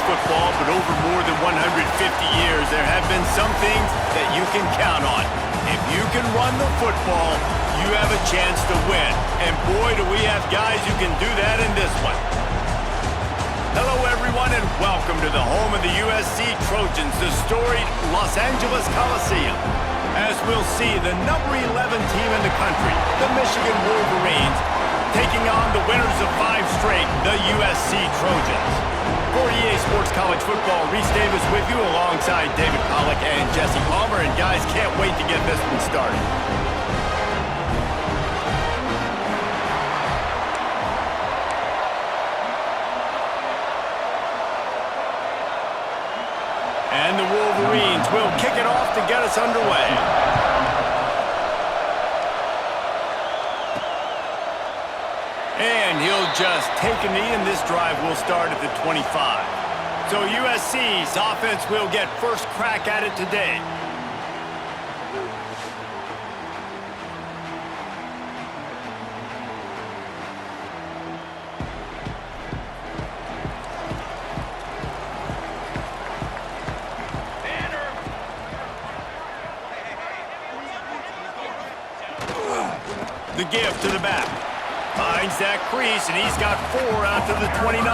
football, but over more than 150 years, there have been some things that you can count on. If you can run the football, you have a chance to win. And boy, do we have guys who can do that in this one. Hello, everyone, and welcome to the home of the USC Trojans, the storied Los Angeles Coliseum. As we'll see, the number 11 team in the country, the Michigan Wolverines, taking on the winners of 5 straight, the USC Trojans. For EA Sports College Football, Reese Davis with you alongside David Pollack and Jesse Palmer. And guys, can't wait to get this one started. And the Wolverines will kick it off to get us underway. And he'll just take a knee, and this drive will start at the 25. So USC's offense will get first crack at it today. The give to the back. Finds that crease, and he's got 4 out to the 29.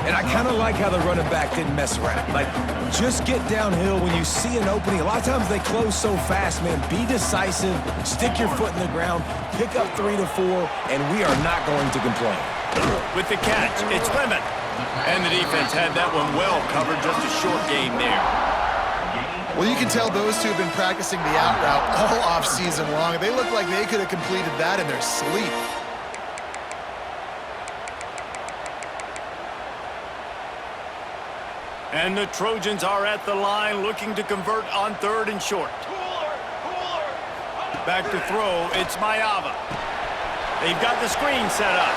And I kind of like how the running back didn't mess around. Like, just get downhill when you see an opening. A lot of times they close so fast, man. Be decisive, stick your foot in the ground, pick up 3 to 4, and we are not going to complain. With the catch, it's Lemon. And the defense had that one well covered, just a short gain there. Well, you can tell those two have been practicing the out route all off-season long. They look like they could have completed that in their sleep. And the Trojans are at the line looking to convert on 3rd and short. Back to throw, it's Mayava. They've got the screen set up.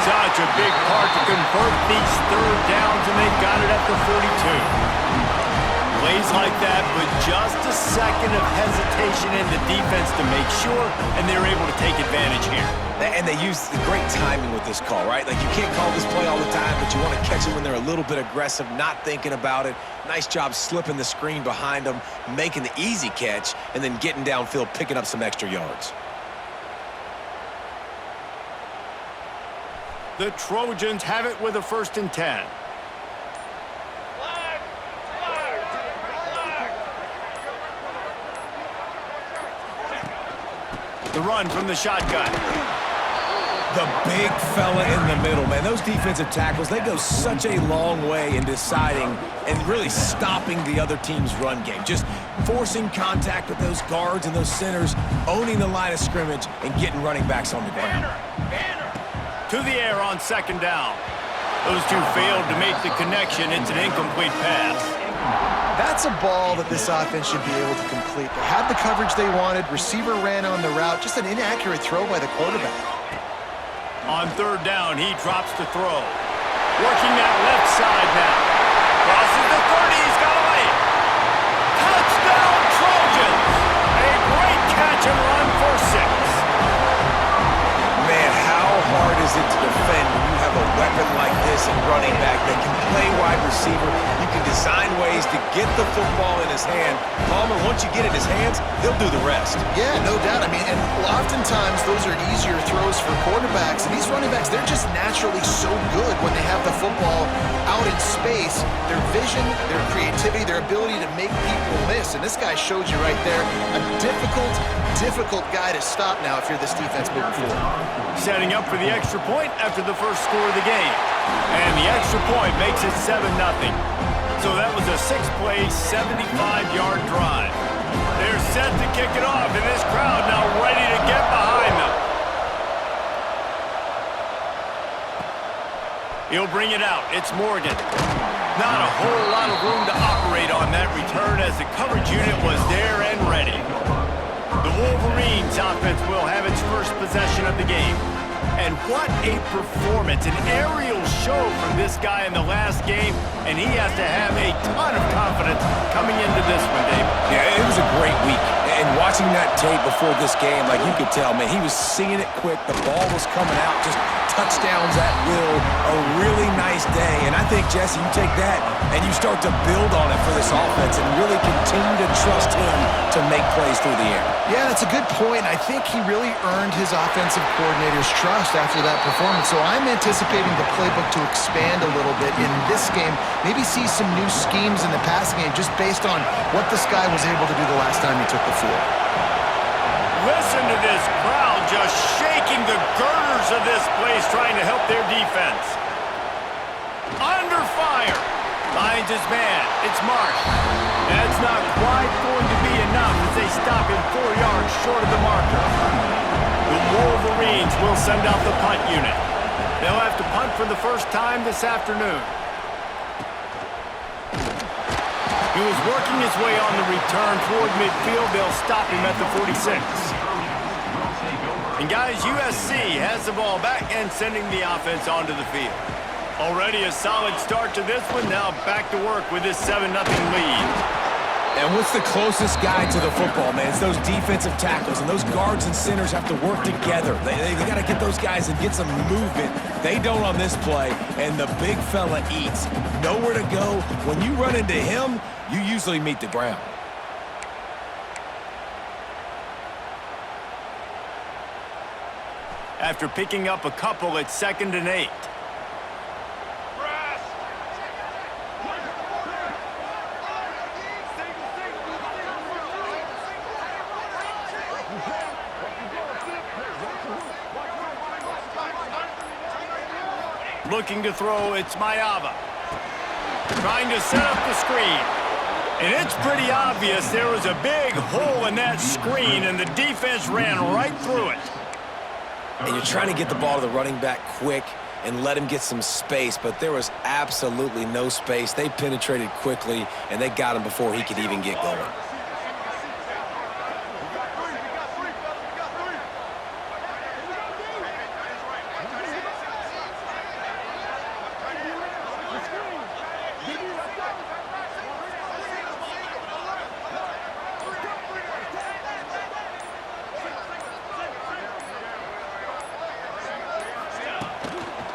Such a big part to convert these 3rd downs, and they've got it at the 42. Plays like that, but just a second of hesitation in the defense to make sure, and they're able to take advantage here. And they use the great timing with this call, right? Like, you can't call this play all the time, but you want to catch it when they're a little bit aggressive, not thinking about it. Nice job slipping the screen behind them, making the easy catch, and then getting downfield, picking up some extra yards. The Trojans have it with a 1st and 10. The run from the shotgun. The big fella in the middle, man. Those defensive tackles, they go such a long way in deciding and really stopping the other team's run game. Just forcing contact with those guards and those centers, owning the line of scrimmage, and getting running backs on the ground. To the air on 2nd down. Those two failed to make the connection. It's an incomplete pass. That's a ball that this offense should be able to complete. They had the coverage they wanted. Receiver ran on the route. Just an inaccurate throw by the quarterback. On 3rd down, he drops to throw. Working that left side now. Crosses the 30. He's got away. Touchdown, Trojans. A great catch and run for 6. Man, how hard is it to defend when you have a weapon like this in running back that can play wide receiver? You can design ways to get the football in his hand. Palmer, once you get it in his hands, he'll do the rest. Yeah, no doubt. I mean, and oftentimes those are easier throws for quarterbacks. And these running backs, they're just naturally so good when they have the football out in space. Their vision, their creativity, their ability to make people miss. And this guy showed you right there, a difficult guy to stop now if you're this defense moving forward. Setting up for the extra point after the first score of the game. And the extra point makes it 7-0. So that was a 6-play, 75-yard drive. They're set to kick it off, and this crowd now ready to get behind them. He'll bring it out. It's Morgan. Not a whole lot of room to operate on that return as the coverage unit was there and ready. The Wolverines offense will have its first possession of the game. And what a performance, an aerial show from this guy in the last game, and he has to have a ton of confidence coming into this one, David. Yeah, it was a great week. And watching that tape before this game, like you could tell, man, he was seeing it quick. The ball was coming out, just touchdowns at will. A really nice day. And I think, Jesse, you take that and you start to build on it for this offense and really continue to trust him to make plays through the air. Yeah, that's a good point. I think he really earned his offensive coordinator's trust after that performance. So I'm anticipating the playbook to expand a little bit in this game. Maybe see some new schemes in the passing game just based on what this guy was able to do the last time he took the field. Listen to this crowd just shaking the girders of this place trying to help their defense. Under fire. Finds his man. It's Marsh. That's not quite going to be enough as they stop him 4 yards short of the marker. The Wolverines will send out the punt unit. They'll have to punt for the first time this afternoon. He was working his way on the return toward midfield. They'll stop him at the 46. And guys, USC has the ball back and sending the offense onto the field. Already a solid start to this one. Now back to work with this 7-0 lead. And what's the closest guy to the football, man? It's those defensive tackles, and those guards and centers have to work together. They got to get those guys and get some movement. They don't on this play, and the big fella eats. Nowhere to go. When you run into him, you usually meet the ground. After picking up a couple, it's 2nd and 8. Looking to throw, it's Mayava. Trying to set up the screen. And it's pretty obvious there was a big hole in that screen, and the defense ran right through it. And you're trying to get the ball to the running back quick and let him get some space, but there was absolutely no space. They penetrated quickly, and they got him before he could even get going.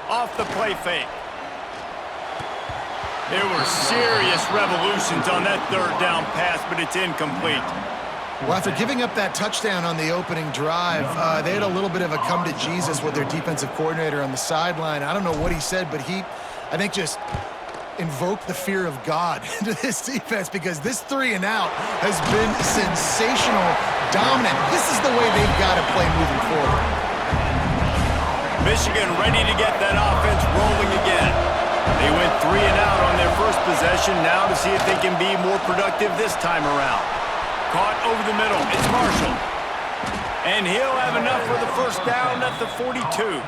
Off the play fake. There were serious revolutions on that 3rd down pass, but it's incomplete. Well, after giving up that touchdown on the opening drive, they had a little bit of a come to Jesus with their defensive coordinator on the sideline. I don't know what he said, but he, I think, just invoked the fear of God into this defense because this 3 and out has been sensational, dominant. This is the way they've got to play moving forward. Michigan ready to get that offense rolling again. They went 3 and out on their first possession, now to see if they can be more productive this time around. Caught over the middle, it's Marshall. And he'll have enough for the first down at the 42.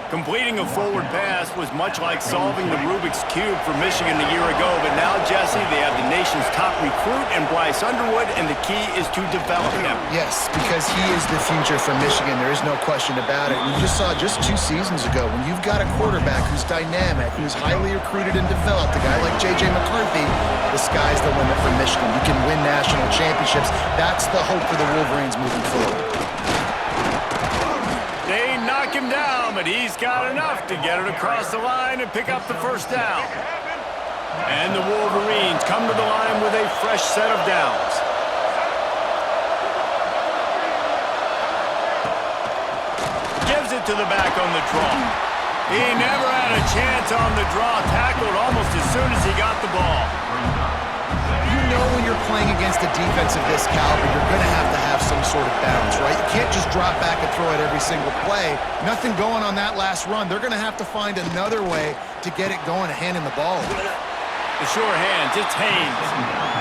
Completing a forward pass was much like solving the Rubik's Cube for Michigan a year ago, but now, Jesse, they have the nation's top recruit in Bryce Underwood, and the key is to develop him. Yes, because he is the future for Michigan. There is no question about it. We just saw just 2 seasons ago, when you've got a quarterback who's dynamic, who's highly recruited and developed, a guy like J.J. McCarthy, the sky's the limit for Michigan. You can win national championships. That's the hope for the Wolverines moving forward. They knock him down, but he's got enough to get it across the line and pick up the first down. And the Wolverines come to the line with a fresh set of downs. Gives it to the back on the draw. He never had a chance on the draw, tackled almost as soon as he got the ball. You know when you're playing against a defense of this caliber, you're going to have some sort of balance, right? You can't just drop back and throw it every single play. Nothing going on that last run. They're going to have to find another way to get it going, handing the ball. The sure hands, it's Haynes.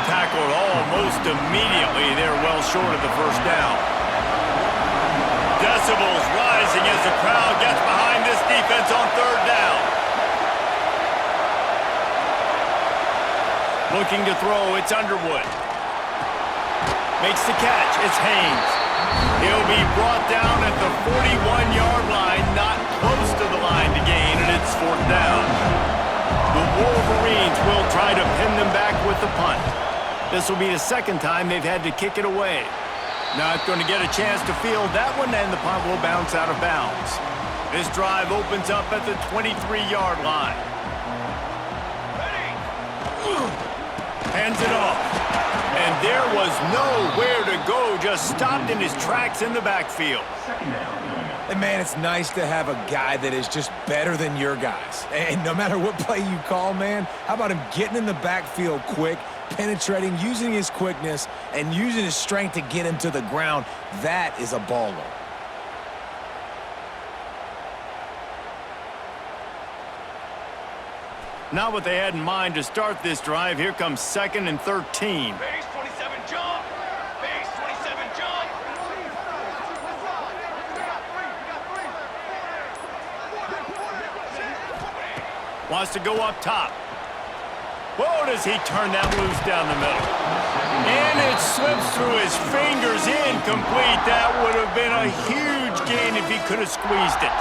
Tackled almost immediately. They're well short of the first down. Decibels rising as the crowd gets behind this defense on 3rd down. Looking to throw, it's Underwood. Makes the catch, it's Haynes. He'll be brought down at the 41-yard line, not close to the line to gain, and it's 4th down. The Wolverines will try to pin them back with the punt. This will be the second time they've had to kick it away. Not going to get a chance to field that one, and the punt will bounce out of bounds. This drive opens up at the 23-yard line. Hands it off. And there was nowhere to go, just stopped in his tracks in the backfield. And, man, it's nice to have a guy that is just better than your guys. And no matter what play you call, man, how about him getting in the backfield quick, penetrating, using his quickness, and using his strength to get him to the ground? That is a baller. Not what they had in mind to start this drive. Here comes 2nd and 13. Base 27 jump. Base 27 jump. Wants to go up top. Whoa, does he turn that loose down the middle. And it slips through his fingers, incomplete. That would have been a huge gain if he could have squeezed it.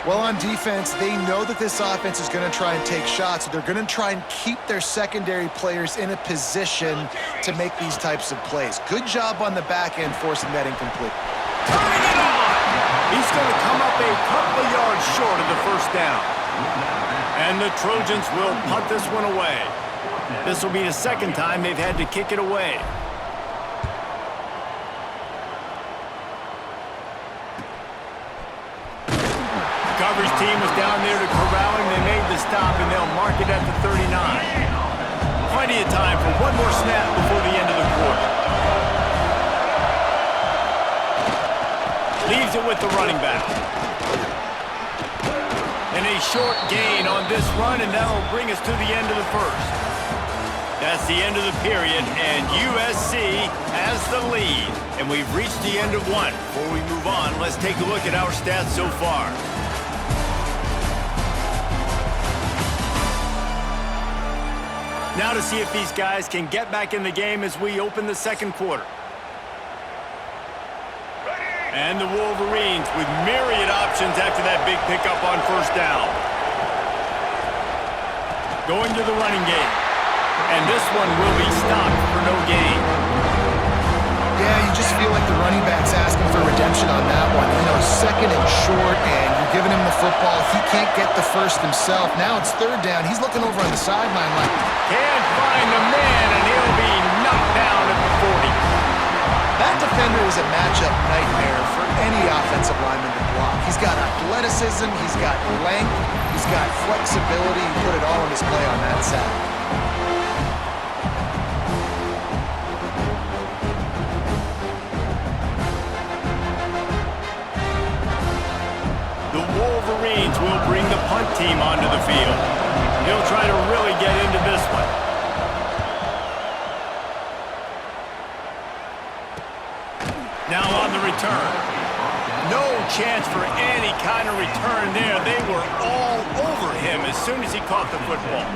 Well, on defense, they know that this offense is going to try and take shots. So they're going to try and keep their secondary players in a position to make these types of plays. Good job on the back end forcing that incomplete. Turning it on! He's going to come up a couple of yards short of the first down. And the Trojans will punt this one away. This will be the second time they've had to kick it away. Coverage team was down there to corral him. They made the stop, and they'll mark it at the 39. Plenty of time for one more snap before the end of the quarter. Leaves it with the running back. And a short gain on this run, and that'll bring us to the end of the first. That's the end of the period, and USC has the lead. And we've reached the end of one. Before we move on, let's take a look at our stats so far. Now to see if these guys can get back in the game as we open the second quarter. And the Wolverines with myriad options after that big pickup on first down. Going to the running game. And this one will be stopped for no gain. Yeah, you just feel like the running back's asking for redemption on that one. You know, 2nd and short, and you're giving him the football. He can't get the first himself. Now it's 3rd down. He's looking over on the sideline like... Can't find the man, and he'll be knocked down at the 40. That defender is a matchup nightmare for any offensive lineman to block. He's got athleticism, he's got length, he's got flexibility. He put it all on display on that side. The Wolverines will bring the punt team onto the field. He'll try to really get into this one. Now on the return. No chance for any kind of return there. They were all over him as soon as he caught the football.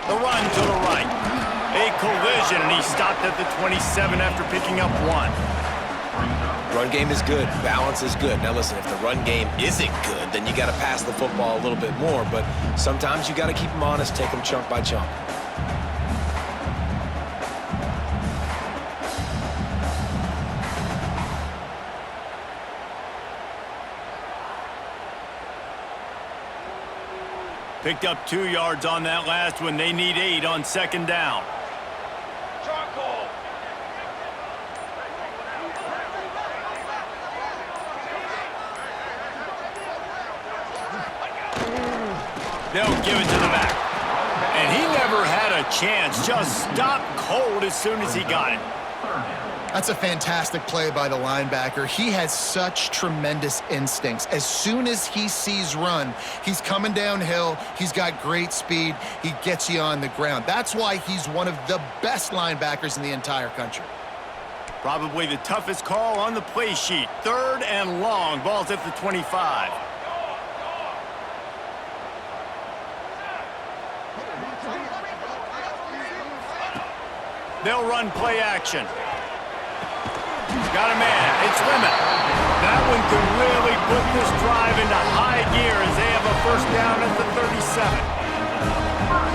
The run to the right. A collision, and he stopped at the 27 after picking up 1. Run game is good. Balance is good. Now, listen, if the run game isn't good, then you got to pass the football a little bit more. But sometimes you got to keep them honest, take them chunk by chunk. Picked up 2 yards on that last one. They need 8 on 2nd down. Charcoal. They'll give it to the back. And he never had a chance. Just stopped cold as soon as he got it. That's a fantastic play by the linebacker. He has such tremendous instincts. As soon as he sees run, he's coming downhill. He's got great speed. He gets you on the ground. That's why he's one of the best linebackers in the entire country. Probably the toughest call on the play sheet. 3rd and long. Ball's at the 25. They'll run play action. Got a man. It's Lemon. That one could really put this drive into high gear as they first down at the 37.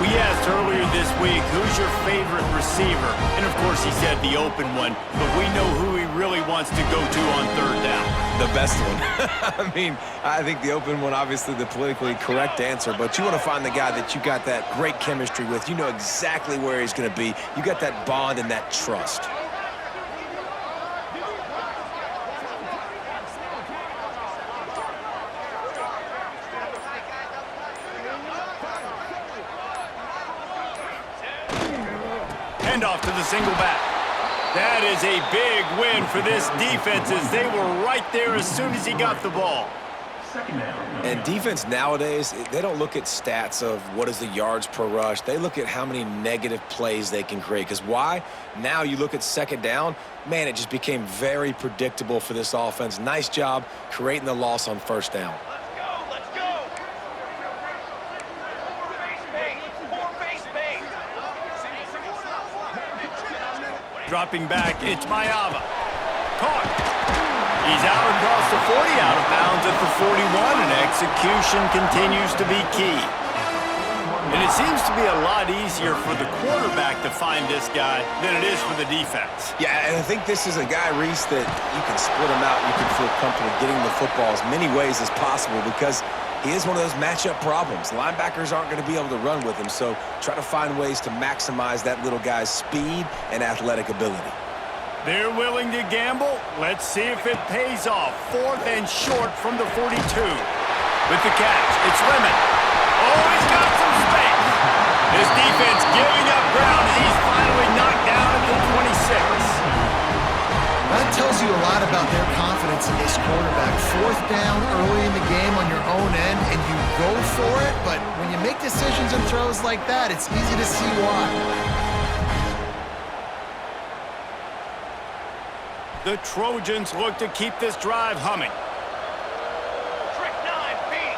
We asked earlier this week, who's your favorite receiver? And of course he said the open one, but we know who he really wants to go to on third down. The best one. I mean, I think the open one, obviously the politically correct answer, but you want to find the guy that you got that great chemistry with. You know exactly where he's going to be. You got that bond and that trust. Handoff to the single back. That is a big win for this defense as they were right there as soon as he got the ball. And defense nowadays, they don't look at stats of what is the yards per rush. They look at how many negative plays they can create. Because why? Now you look at second down, man, it just became very predictable for this offense. Nice job creating the loss on first down. Let's go. More base bait. Dropping back, it's Mayava. Caught. He's out across the 40, out of bounds at the 41, and execution continues to be key. And it seems to be a lot easier for the quarterback to find this guy than it is for the defense. Yeah, and I think this is a guy, Reese, that you can split him out. You can feel comfortable getting the football as many ways as possible because he is one of those matchup problems. Linebackers aren't going to be able to run with him, so try to find ways to maximize that little guy's speed and athletic ability. They're willing to gamble. Let's see if it pays off. 4th and short from the 42. With the catch, it's Lemon. Oh, he's got some space. This defense giving up ground as he's finally knocked down at the 26. That tells you a lot about their confidence in this quarterback. 4th down early in the game on your own end, and you go for it, but when you make decisions and throws like that, it's easy to see why. The Trojans look to keep this drive humming. Trick 9, beat.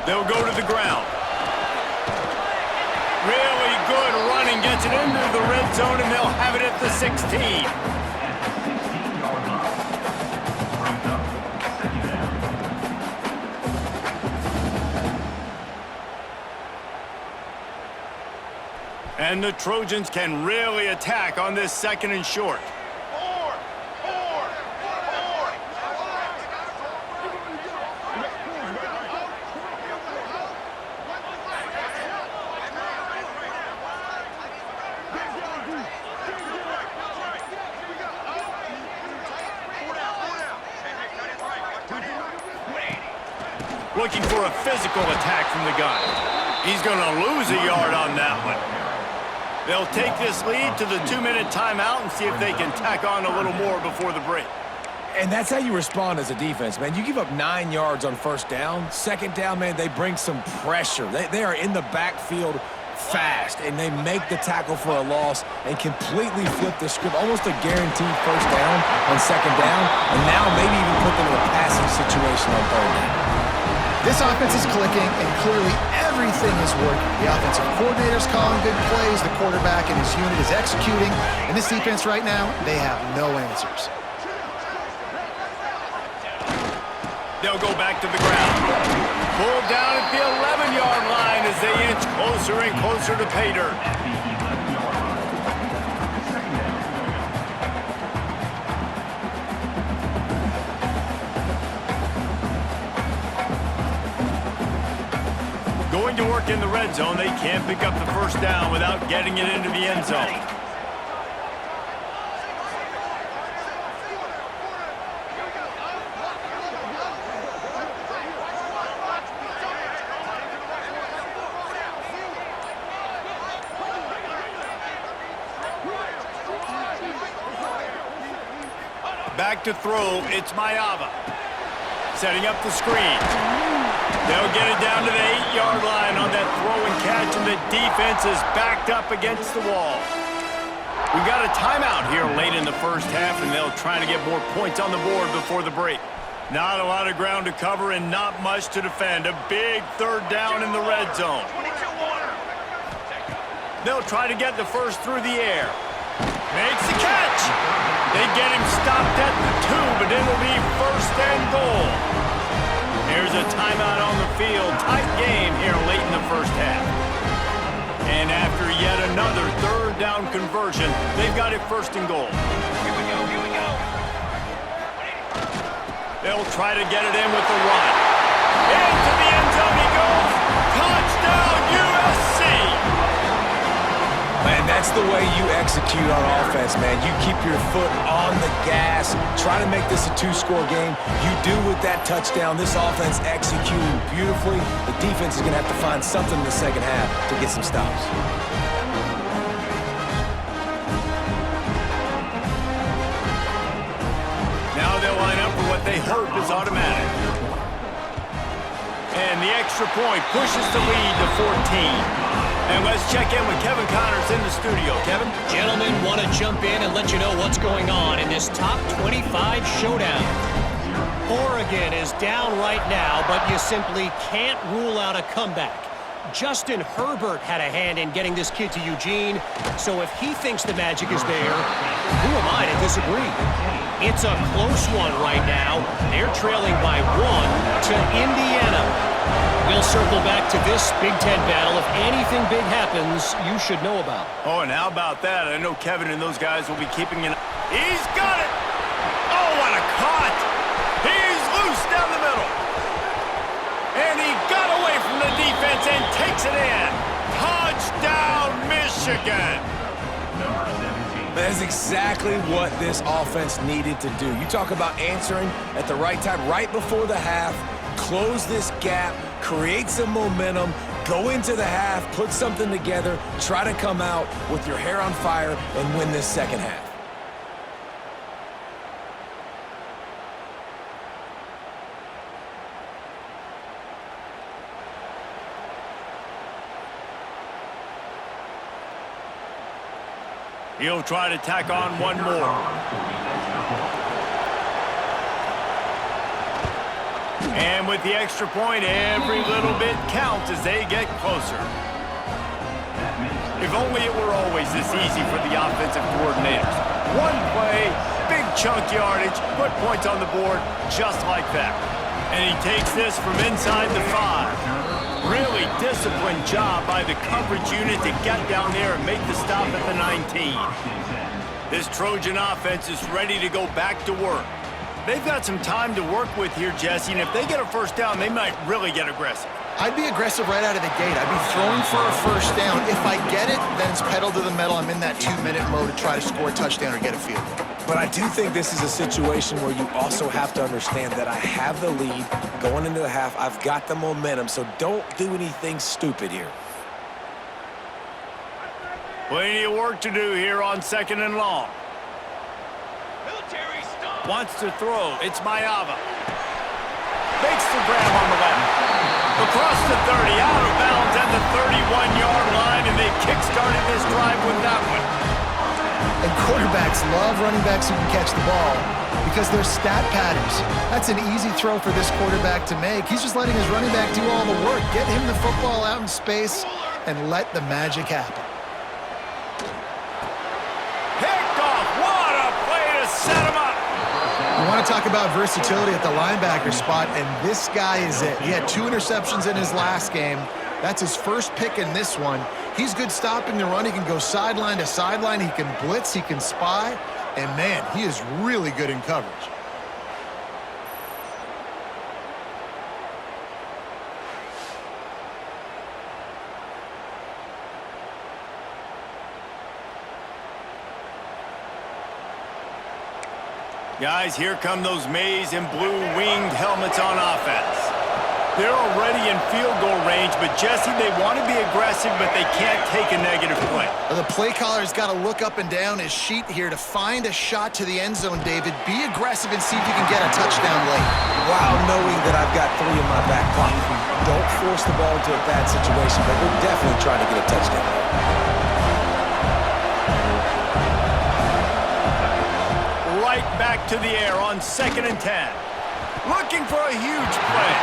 They'll go to the ground. Really good running, gets it into the red zone, and they'll have it at the 16. And the Trojans can really attack on this 2nd and short. Four. Looking for a physical attack from the gun. He's going to lose a yard on that one. They'll take this lead to the 2-minute timeout and see if they can tack on a little more before the break. And that's how you respond as a defense, man. You give up 9 yards on first down. Second down, man, they bring some pressure. They are in the backfield fast, and they make the tackle for a loss and completely flip the script. Almost a guaranteed first down on second down, and now maybe even put them in a passing situation on third down. This offense is clicking, and clearly everything is working. The offensive coordinator's calling good plays, the quarterback and his unit is executing, and this defense right now, they have no answers. They'll go back to the ground. Pulled down at the 11-yard line as they inch closer and closer to pay dirt. Going to work in the red zone, they can't pick up the first down without getting it into the end zone. Back to throw, it's Mayava. Setting up the screen. They'll get it down to the 8-yard line on that throw and catch, and the defense is backed up against the wall. We've got a timeout here late in the first half, and they'll try to get more points on the board before the break. Not a lot of ground to cover and not much to defend. A big third down in the red zone. 22-1. They'll try to get the first through the air. Makes the catch. They get him stopped at the 2, but it'll be first and goal. Here's a timeout on the field. Tight game here late in the first half. And after yet another third down conversion, they've got it first and goal. Here we go, here we go. They'll try to get it in with the run. Into the end zone he goes. Touchdown, USC! Man, that's the way you execute on offense, man. You keep your foot on the gas, try to make this a 2-score game. You do with that touchdown. This offense executing beautifully. The defense is going to have to find something in the second half to get some stops. Now they'll line up for what they hope is automatic. And the extra point pushes the lead to 14. And let's check in with Kevin Connors in the studio. Kevin? Gentlemen, want to jump in and let you know what's going on in this top 25 showdown. Oregon is down right now, but you simply can't rule out a comeback. Justin Herbert had a hand in getting this kid to Eugene, so if he thinks the magic is there, who am I to disagree? It's a close one right now. They're trailing by 1 to Indiana. We'll circle back to this Big Ten battle. If anything big happens, you should know about. Oh, and how about that? I know Kevin and those guys will be keeping an... He's got it! Oh, what a cut! He's loose down the middle. And he got away from the defense and takes it in. Touchdown, Michigan! That is exactly what this offense needed to do. You talk about answering at the right time, right before the half, close this gap, create some momentum, go into the half, put something together, try to come out with your hair on fire and win this second half. He'll try to tack on one more. And with the extra point, every little bit counts as they get closer. If only it were always this easy for the offensive coordinators. One play, big chunk yardage, put points on the board just like that. And he takes this from inside the 5. Really disciplined job by the coverage unit to get down there and make the stop at the 19. This Trojan offense is ready to go back to work. They've got some time to work with here, Jesse, and if they get a first down, they might really get aggressive. I'd be aggressive right out of the gate. I'd be throwing for a first down. If I get it, then it's pedal to the metal. I'm in that 2-minute mode to try to score a touchdown or get a field goal. But I do think this is a situation where you also have to understand that I have the lead going into the half. I've got the momentum, so don't do anything stupid here. Plenty of work to do here on 2nd and long. Military stop. Wants to throw. It's Mayava. Makes the grab on the left. Across the 30, out of bounds at the 31-yard line, and they kick-started this drive with that one. And quarterbacks love running backs who can catch the ball because they're stat patterns. That's an easy throw for this quarterback to make. He's just letting his running back do all the work. Get him the football out in space and let the magic happen. Picked off. What a play to set him up. You want to talk about versatility at the linebacker spot, and this guy is it. He had 2 interceptions in his last game. That's his first pick in this one. He's good stopping the run. He can go sideline to sideline. He can blitz. He can spy. And, man, he is really good in coverage. Guys, here come those maize and blue winged helmets on offense. They're already in field goal range, but Jesse, they want to be aggressive, but they can't take a negative play. The play caller's got to look up and down his sheet here to find a shot to the end zone, David. Be aggressive and see if you can get a touchdown late. While knowing that I've got 3 in my back pocket. Don't force the ball into a bad situation, but we're definitely trying to get a touchdown. Right back to the air on 2nd and 10. looking for a huge play.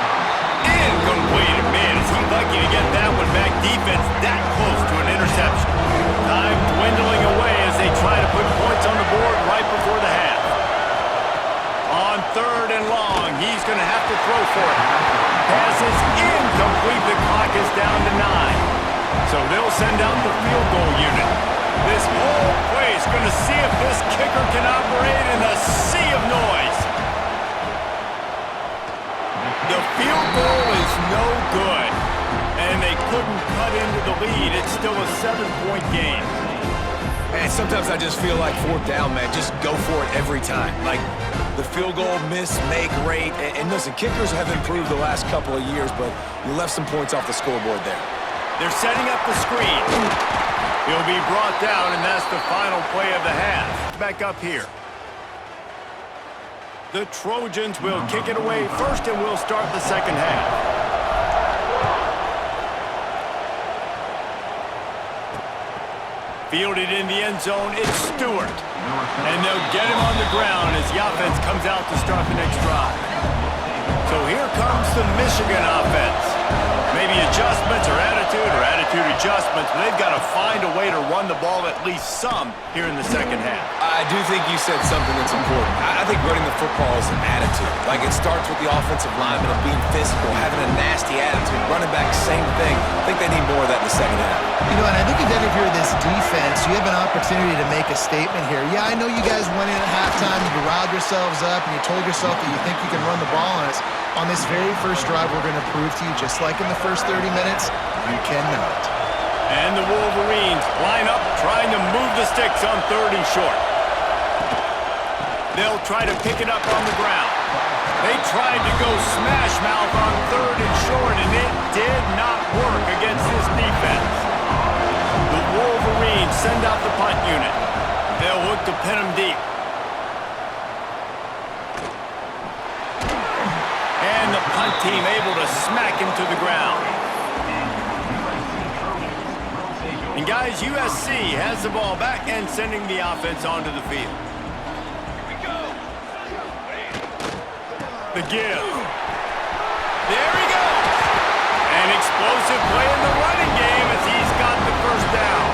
Incomplete. Man, is he lucky to get that one back. Defense that close to an interception. Time dwindling away as they try to put points on the board right before the half. On 3rd and long, he's going to have to throw for it. Pass is incomplete. The clock is down to 9. So they'll send out the field goal unit. This whole play is going to see if this kicker can operate in a sea of noise. The field goal is no good, and they couldn't cut into the lead. It's still a 7-point game. Man, sometimes I just feel like 4th down, man. Just go for it every time. Like the field goal miss, make rate. And listen, kickers have improved the last couple of years, but you left some points off the scoreboard there. They're setting up the screen. He'll be brought down, and that's the final play of the half. Back up here. The Trojans will kick it away first, and we'll start the second half. Fielded in the end zone, it's Stewart. And they'll get him on the ground as the offense comes out to start the next drive. So here comes the Michigan offense. Maybe adjustments or attitude adjustments, but they've got to find a way to run the ball at least some here in the second half. I do think you said something that's important. I think running the football is an attitude. Like it starts with the offensive lineman of being physical, having a nasty attitude. Running back, same thing. I think they need more of that in the second half. You know, and I think if you're this defense, you have an opportunity to make a statement here. Yeah, I know you guys went in at halftime, you riled yourselves up, and you told yourself that you think you can run the ball on us. On this very first drive, we're going to prove to you, just like in the first 30 minutes, you cannot. And the Wolverines line up, trying to move the sticks on 3rd and short. They'll try to pick it up on the ground. They tried to go smash mouth on 3rd and short, and it did not work against this defense. The Wolverines send out the punt unit. They'll look to pin them deep. And the punt team able to smack him to the ground. And guys, USC has the ball back and sending the offense onto the field. The give. There he goes. An explosive play in the running game as he's got the first down.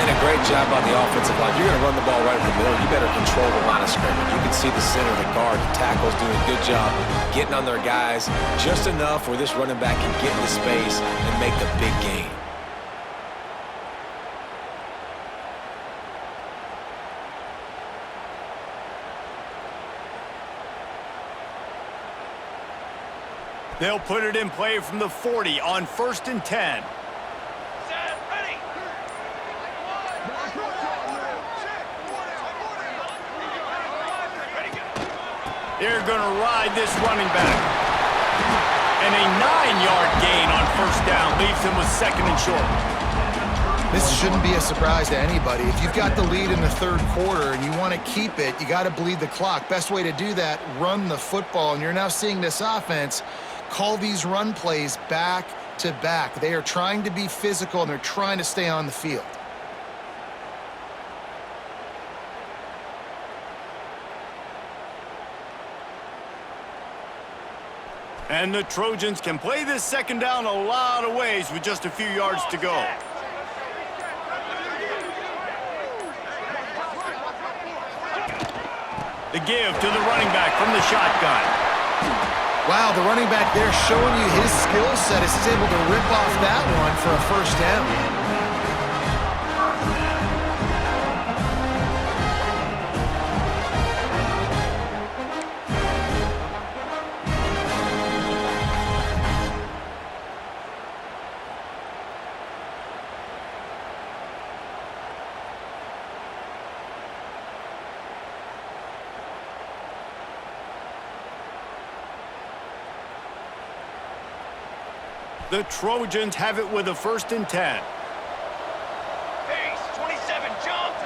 And a great job on the offensive line. You're going to run the ball right in the middle. You better control the line of scrimmage. You can see the center, the guard, the tackle's doing a good job getting on their guys just enough where this running back can get into space and make the big gain. They'll put it in play from the 40 on 1st and 10. Set, ready. They're going to ride this running back. And a 9-yard gain on 1st down leaves him with 2nd and short. This shouldn't be a surprise to anybody. If you've got the lead in the 3rd quarter and you want to keep it, you got to bleed the clock. Best way to do that, run the football. And you're now seeing this offense call these run plays back to back. They are trying to be physical, and they're trying to stay on the field. And the Trojans can play this 2nd down a lot of ways with just a few yards to go. The give to the running back from the shotgun. Wow, the running back there showing you his skill set as he's able to rip off that one for a 1st down. The Trojans have it with a 1st and 10. Pace, 27, jump.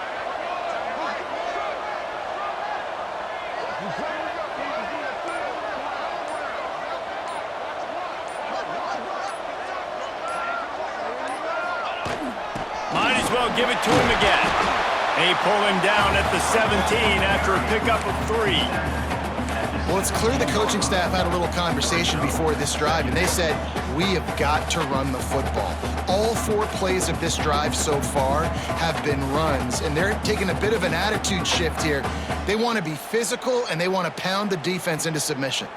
Might as well give it to him again. They pull him down at the 17 after a pickup of 3. Well, it's clear the coaching staff had a little conversation before this drive, and they said, we have got to run the football. All 4 plays of this drive so far have been runs, and they're taking a bit of an attitude shift here. They want to be physical, and they want to pound the defense into submission.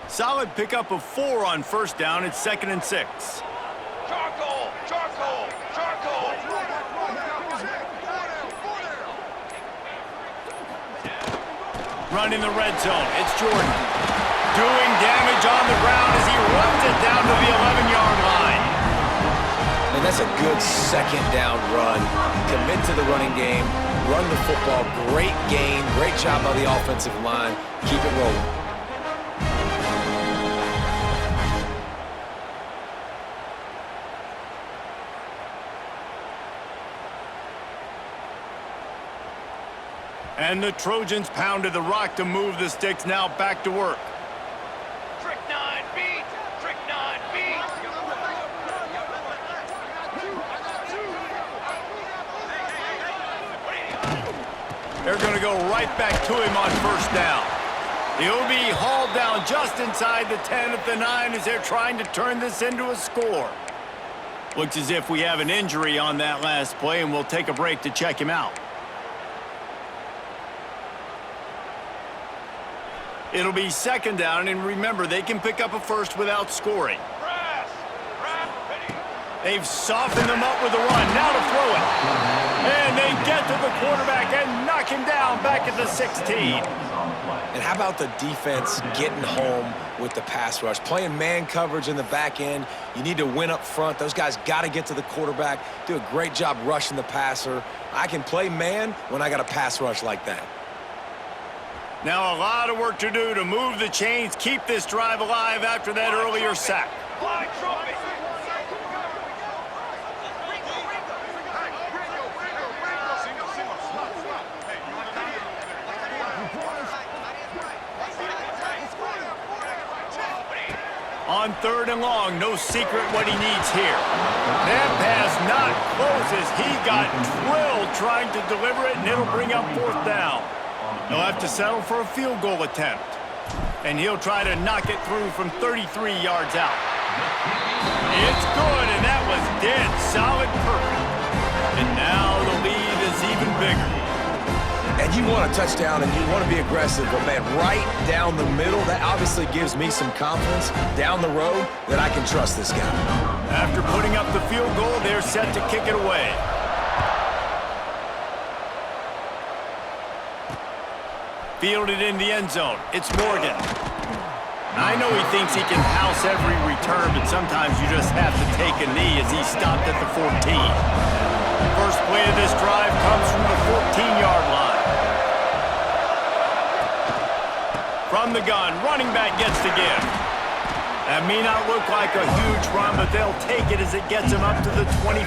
Solid pickup of 4 on first down. It's 2nd and 6. Charcoal! Charcoal! Charcoal! Running the red zone. It's Jordan. Doing damage on the ground as he runs it down to the 11-yard line. And that's a good 2nd down run. Commit to the running game. Run the football. Great game. Great job by the offensive line. Keep it rolling. And the Trojans pounded the rock to move the sticks. Now back to work. Trick 9 beat! Trick 9 beat! They're going to go right back to him on first down. He'll be hauled down just inside the 10 at the 9 as they're trying to turn this into a score. Looks as if we have an injury on that last play, and we'll take a break to check him out. It'll be 2nd down, and remember, they can pick up a first without scoring. Press! Press! Ready! They've softened them up with the run. Now to throw it. And they get to the quarterback and knock him down back at the 16. And how about the defense getting home with the pass rush? Playing man coverage in the back end. You need to win up front. Those guys got to get to the quarterback. Do a great job rushing the passer. I can play man when I got a pass rush like that. Now a lot of work to do to move the chains, keep this drive alive after that earlier sack. Fly trophy! On 3rd and long, no secret what he needs here. That pass not close as he got drilled trying to deliver it, and it'll bring up 4th down. He'll have to settle for a field goal attempt. And he'll try to knock it through from 33 yards out. It's good, and that was dead solid perfect. And now the lead is even bigger. And you want a touchdown, and you want to be aggressive, but, man, right down the middle, that obviously gives me some confidence down the road that I can trust this guy. After putting up the field goal, they're set to kick it away. Fielded in the end zone. It's Morgan. I know he thinks he can house every return, but sometimes you just have to take a knee as he stopped at the 14. First play of this drive comes from the 14-yard line. From the gun, running back gets the give. That may not look like a huge run, but they'll take it as it gets him up to the 24.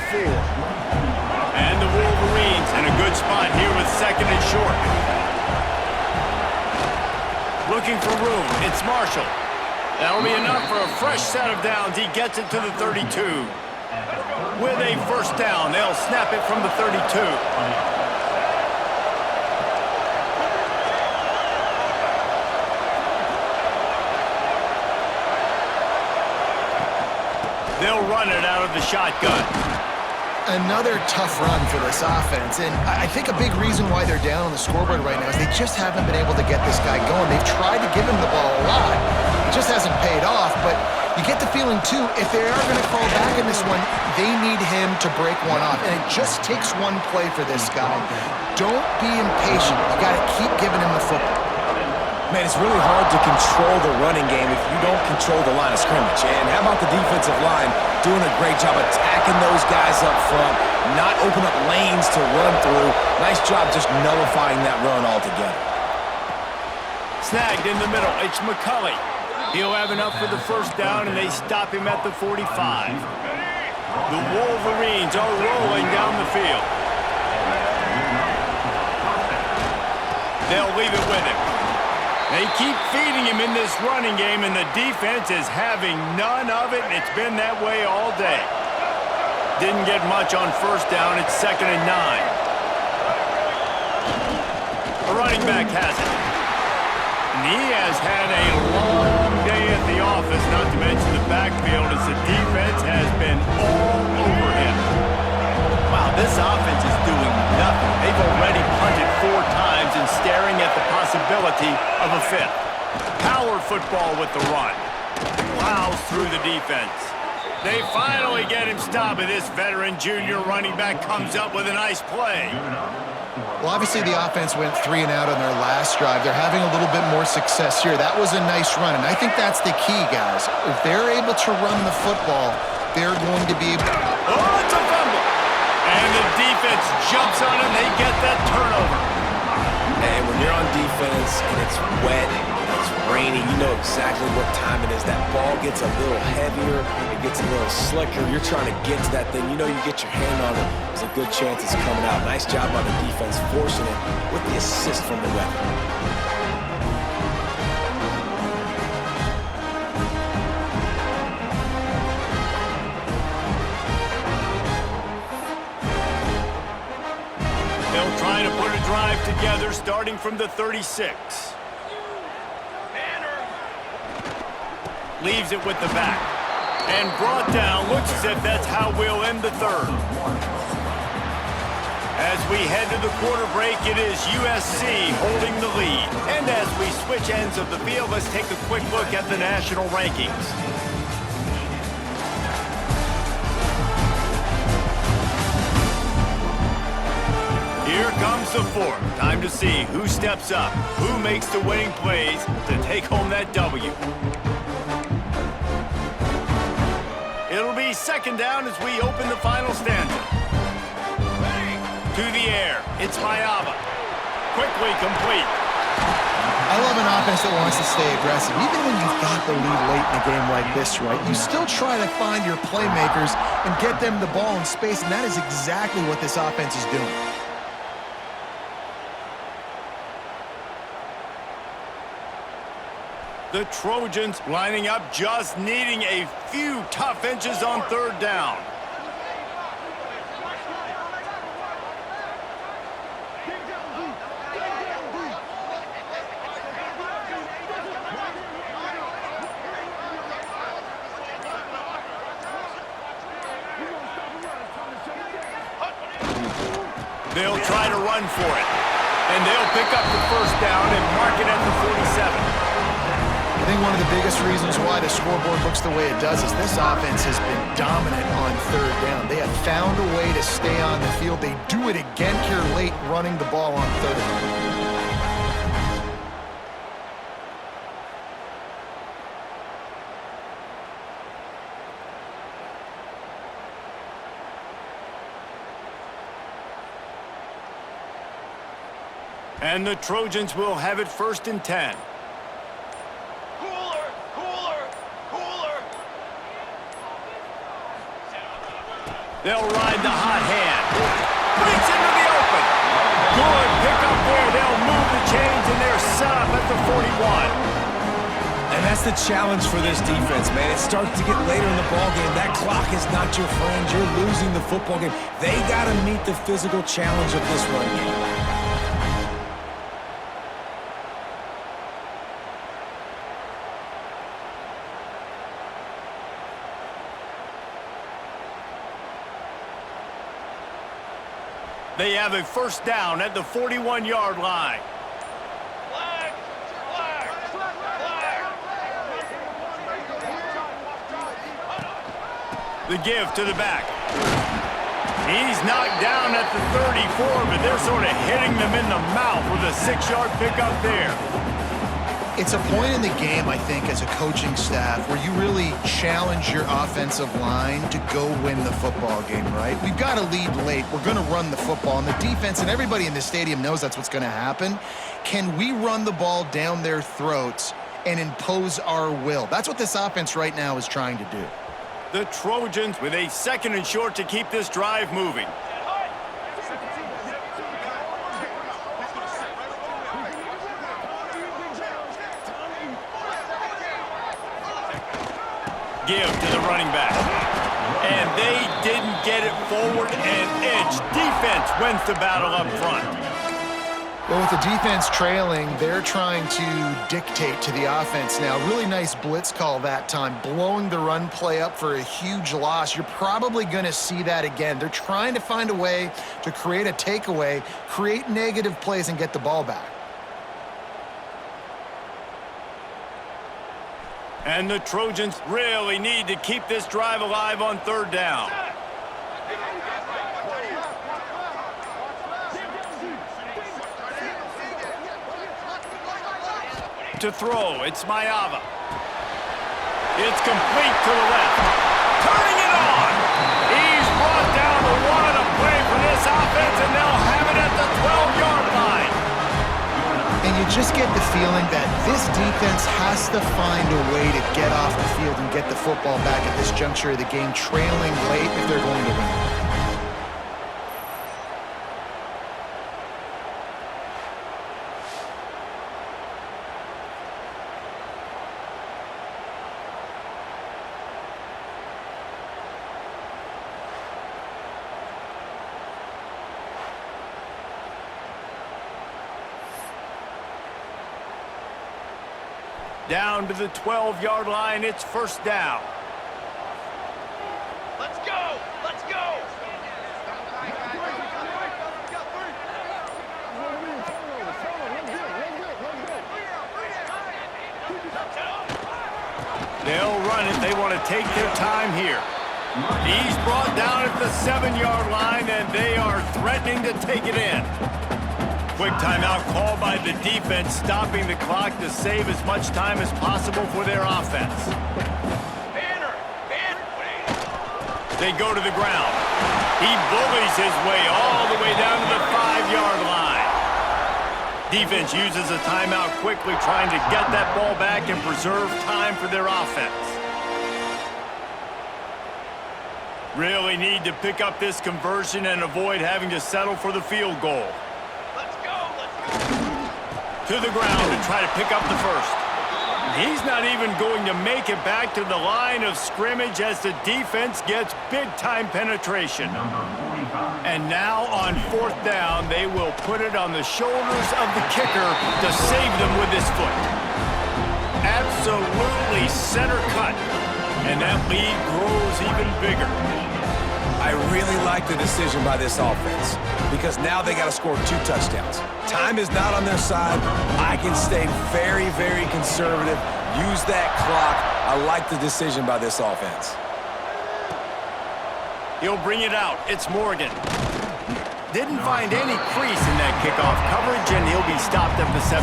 And the Wolverines in a good spot here with 2nd and short. Looking for room. It's Marshall. That'll be enough for a fresh set of downs. He gets it to the 32. With a first down, they'll snap it from the 32. They'll run it out of the shotgun. Another tough run for this offense, and I think a big reason why they're down on the scoreboard right now is they just haven't been able to get this guy going. They've tried to give him the ball a lot. It just hasn't paid off, but you get the feeling, too, if they are going to fall back in this one, they need him to break one off, and it just takes one play for this guy. Don't be impatient. You got to keep giving him the football. Man, it's really hard to control the running game if you don't control the line of scrimmage. And how about the defensive line doing a great job attacking those guys up front, not open up lanes to run through. Nice job just nullifying that run altogether. Snagged in the middle. It's McCulley. He'll have enough for the first down, and they stop him at the 45. The Wolverines are rolling down the field. They'll leave it with him. They keep feeding him in this running game, and the defense is having none of it, and it's been that way all day. Didn't get much on first down. It's 2nd and 9. The running back has it. And he has had a long day at the office, not to mention the backfield, as the defense has been all over him. Wow, this offense is doing nothing. They've already punted 4 times and staring at the possibility of a 5th. Power football with the run. Plows through the defense. They finally get him stopped, and this veteran junior running back comes up with a nice play. Well, obviously the offense went 3 and out on their last drive. They're having a little bit more success here. That was a nice run, and I think that's the key, guys. If they're able to run the football, they're going to be able to... Oh, it's a fumble! And the defense jumps on him. They get that turnover. And when you're on defense and it's wet, it's rainy, you know exactly what time it is. That ball gets a little heavier, it gets a little slicker. You're trying to get to that thing. You know you get your hand on it, there's a good chance it's coming out. Nice job by the defense forcing it with the assist from the weather. They'll try to put a drive together starting from the 36. Leaves it with the back. And brought down. Looks as if that's how we'll end the 3rd. As we head to the quarter break, it is USC holding the lead. And as we switch ends of the field, let's take a quick look at the national rankings. Here comes the 4th. Time to see who steps up, who makes the winning plays to take home that W. It'll be 2nd down as we open the final stanza. To the air, it's Mayava. Quickly complete. I love an offense that wants to stay aggressive. Even when you've got the lead late in a game like this, right, you still try to find your playmakers and get them the ball in space, and that is exactly what this offense is doing. The Trojans lining up, just needing a few tough inches on 3rd down. They'll try to run for it, and they'll pick up the 1st down and mark it at the 47. I think one of the biggest reasons why the scoreboard looks the way it does is this offense has been dominant on 3rd down. They have found a way to stay on the field. They do it again here late, running the ball on 3rd. And the Trojans will have it 1st and 10. They'll ride the hot hand. Breaks into the open. Good pick up there. They'll move the chains, and they're set up at the 41. And that's the challenge for this defense, man. It starts to get later in the ballgame. That clock is not your friend. You're losing the football game. They got to meet the physical challenge of this run game. They have a 1st down at the 41-yard line. Flag! Flag! Flag! The give to the back. He's knocked down at the 34, but they're sort of hitting them in the mouth with a 6-yard pickup there. It's a point in the game, I think, as a coaching staff where you really challenge your offensive line to go win the football game, right? We've got to lead late. We're going to run the football. And the defense and everybody in the stadium knows that's what's going to happen. Can we run the ball down their throats and impose our will? That's what this offense right now is trying to do. The Trojans with a 2nd and short to keep this drive moving. Give to the running back. and they didn't get it forward an inch. Defense wins the battle up front. Well, with the defense trailing, they're trying to dictate to the offense now. Really nice blitz call that time, blowing the run play up for a huge loss. You're probably going to see that again. They're trying to find a way to create a takeaway, create negative plays, and get the ball back. And the Trojans really need to keep this drive alive on third down. To throw, it's Mayava. It's complete to the left. Turning it on! He's brought down the one to play for this offense, and they'll have it at the 12-yard line. And you just get the feeling that this defense has to find a way to get off the field and get the football back at this juncture of the game, trailing late if they're going to win. Down to the 12-yard line, it's first down. Let's go! Let's go! They'll run it. They want to take their time here. He's brought down at the 7-yard line, and they are threatening to take it in. Quick timeout called by the defense, stopping the clock to save as much time as possible for their offense. Banner! They go to the ground. He bullies his way all the way down to the 5-yard line. Defense uses a timeout quickly, trying to get that ball back and preserve time for their offense. Really need to pick up this conversion and avoid having to settle for the field goal. To the ground to try to pick up the first. He's not even going to make it back to the line of scrimmage as the defense gets big-time penetration. And now on fourth down, they will put it on the shoulders of the kicker to save them with his foot. Absolutely center cut. And that lead grows even bigger. I really like the decision by this offense because now they got to score 2 touchdowns. Time is not on their side. I can stay very, very conservative, use that clock. I like the decision by this offense. He'll bring it out. It's Morgan. Didn't find any crease in that kickoff coverage, and he'll be stopped at the 17.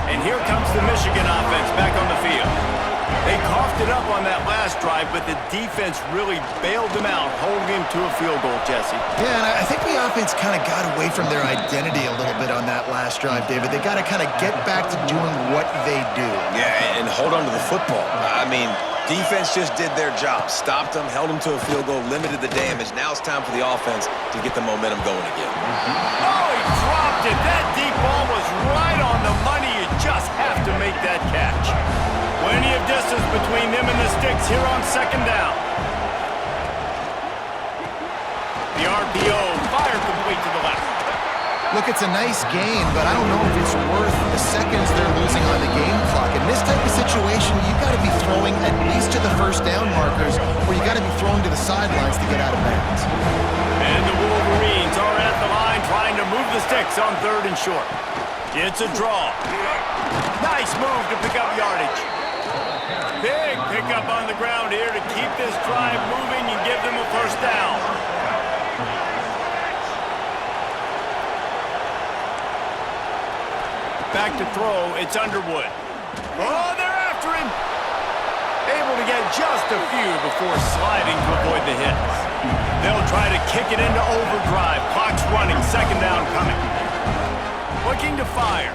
And here comes the Michigan offense back on the field. They coughed it up on that last drive, but the defense really bailed them out, holding him to a field goal, Jesse. Yeah, and I think the offense kind of got away from their identity a little bit on that last drive, David. They got to kind of get back to doing what they do. Yeah, and hold on to the football. I mean, defense just did their job. Stopped them, held them to a field goal, limited the damage. Now it's time for the offense to get the momentum going again. Oh, he dropped it. That deep ball was right on the money. You just have to make that catch. Plenty of distance between them and the sticks here on second down. The RPO, fire complete to the left. Look, it's a nice gain, but I don't know if it's worth the seconds they're losing on the game clock. In this type of situation, you've got to be throwing at least to the first down markers, or you got to be throwing to the sidelines to get out of bounds. And the Wolverines are at the line trying to move the sticks on third and short. It's a draw. Nice move to pick up yardage. Big pickup on the ground here to keep this drive moving and give them a first down. Back to throw, it's Underwood. Oh, they're after him! Able to get just a few before sliding to avoid the hits. They'll try to kick it into overdrive. Clock's running, second down coming. Looking to fire.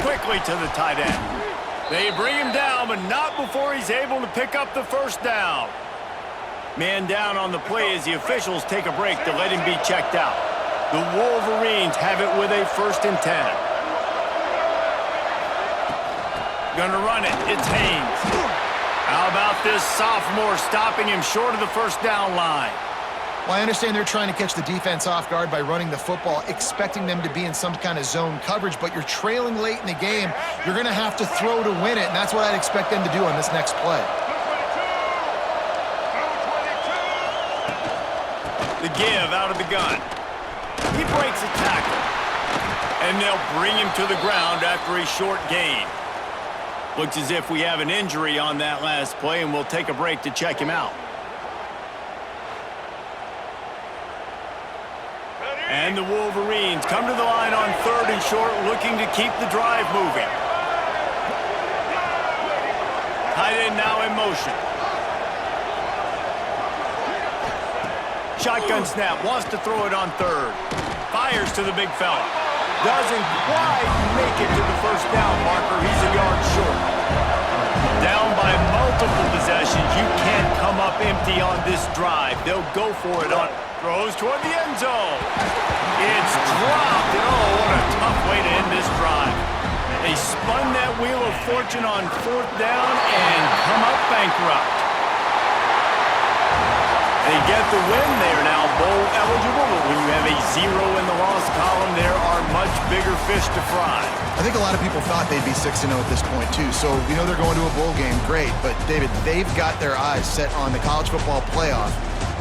Quickly to the tight end. They bring him down, but not before he's able to pick up the first down. Man down on the play as the officials take a break to let him be checked out. The Wolverines have it with a 1st and 10. Gonna run it. It's Haynes. How about about this sophomore stopping him short of the first down line? Well, I understand they're trying to catch the defense off guard by running the football, expecting them to be in some kind of zone coverage, but you're trailing late in the game. You're going to have to throw to win it, and that's what I'd expect them to do on this next play. The give out of the gun. He breaks a tackle. And they'll bring him to the ground after a short gain. Looks as if we have an injury on that last play, and we'll take a break to check him out. And the Wolverines come to the line on 3rd and short, looking to keep the drive moving. Tight end now in motion. Shotgun snap, wants to throw it on 3rd. Fires to the big fella. Doesn't quite make it to the first down marker. He's a yard short. Down by multiple possessions. You can't come up empty on this drive. They'll go for it on throws toward the end zone. It's dropped. And oh, what a tough way to end this drive. They spun that wheel of fortune on 4th down and come up bankrupt. They get the win. They are now bowl eligible, but when you have a 0 in the loss column, there are much bigger fish to fry. I think a lot of people thought they'd be 6-0 at this point, too. So, we know they're going to a bowl game. Great. But, David, they've got their eyes set on the college football playoff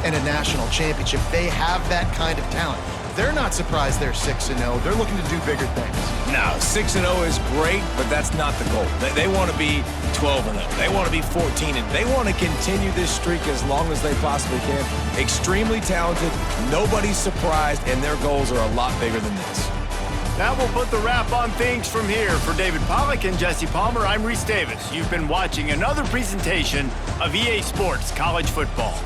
and a national championship. They have that kind of talent. They're not surprised they're 6-0. They're looking to do bigger things. No, 6-0 is great, but that's not the goal. They want to be 12-0. They want to be 14-0. They want to continue this streak as long as they possibly can. Extremely talented. Nobody's surprised, and their goals are a lot bigger than this. That will put the wrap on things from here. For David Pollack and Jesse Palmer, I'm Reese Davis. You've been watching another presentation of EA Sports College Football.